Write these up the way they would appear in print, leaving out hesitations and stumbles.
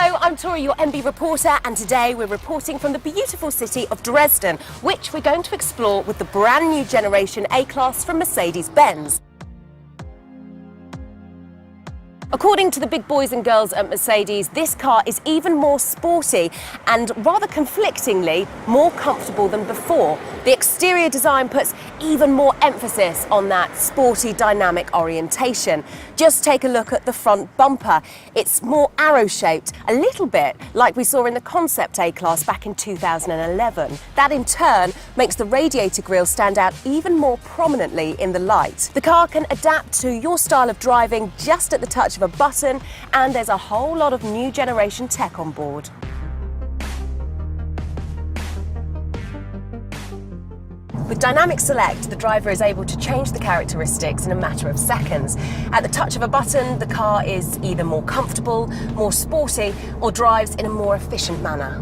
Hello, I'm Tori, your MB reporter, and today we're reporting from the beautiful city of Dresden, which we're going to explore with the brand new generation A-Class from Mercedes-Benz. According to the big boys and girls at Mercedes, this car is even more sporty and, rather conflictingly, more comfortable than before. The exterior design puts even more emphasis on that sporty, dynamic orientation. Just take a look at the front bumper. It's more arrow-shaped, a little bit like we saw in the concept A-Class back in 2011. That, in turn, makes the radiator grille stand out even more prominently in the light. The car can adapt to your style of driving just at the touch of a button, and there's a whole lot of new generation tech on board. With Dynamic Select, the driver is able to change the characteristics in a matter of seconds. At the touch of a button, the car is either more comfortable, more sporty, or drives in a more efficient manner.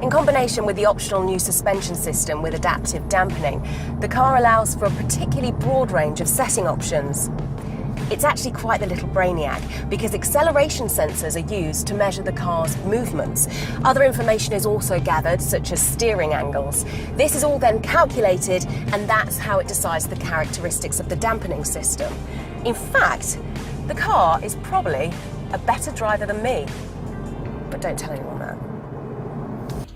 In combination with the optional new suspension system with adaptive dampening, the car allows for a particularly broad range of setting options. It's actually quite the little brainiac, because acceleration sensors are used to measure the car's movements. Other information is also gathered, such as steering angles. This is all then calculated, and that's how it decides the characteristics of the dampening system. In fact, the car is probably a better driver than me. But don't tell anyone that.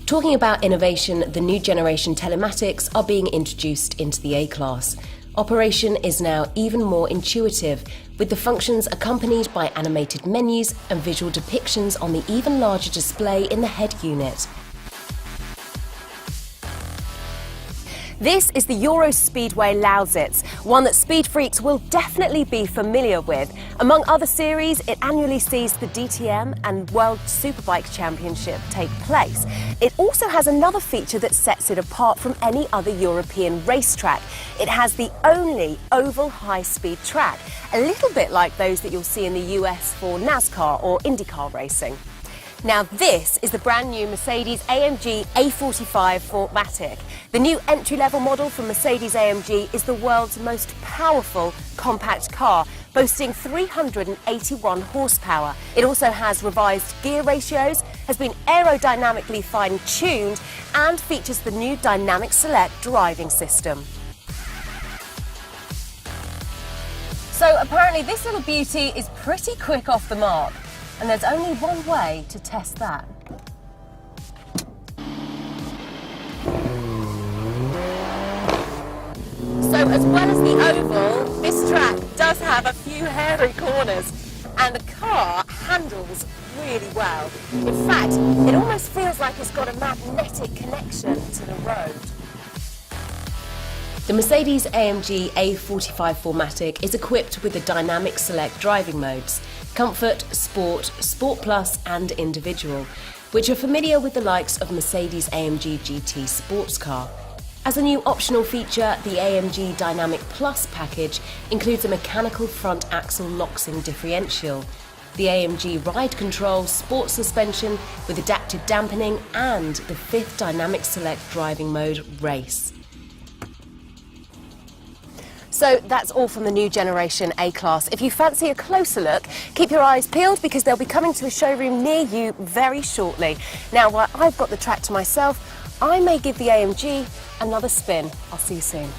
Talking about innovation, the new generation telematics are being introduced into the A-Class. Operation is now even more intuitive, with the functions accompanied by animated menus and visual depictions on the even larger display in the head unit. This is the Euro Speedway Lausitz, one that speed freaks will definitely be familiar with. Among other series, it annually sees the DTM and World Superbike Championship take place. It also has another feature that sets it apart from any other European racetrack. It has the only oval high-speed track, a little bit like those that you'll see in the US for NASCAR or IndyCar racing. Now this is the brand new Mercedes-AMG A45 4MATIC. The new entry-level model from Mercedes-AMG is the world's most powerful compact car, boasting 381 horsepower. It also has revised gear ratios, has been aerodynamically fine-tuned, and features the new Dynamic Select driving system. So apparently this little beauty is pretty quick off the mark. And there's only one way to test that. So as well as the oval, this track does have a few hairy corners, and the car handles really well. In fact, it almost feels like it's got a magnetic connection to the road. The Mercedes-AMG A45 4MATIC is equipped with the Dynamic Select driving modes: Comfort, Sport, Sport Plus and Individual, which are familiar with the likes of Mercedes-AMG GT sports car. As a new optional feature, the AMG Dynamic Plus package includes a mechanical front axle lock-sing differential, the AMG Ride Control Sport suspension with adaptive dampening, and the 5th Dynamic Select driving mode, Race. So that's all from the new generation A-Class. If you fancy a closer look, keep your eyes peeled, because they'll be coming to a showroom near you very shortly. Now, while I've got the track to myself, I may give the AMG another spin. I'll see you soon.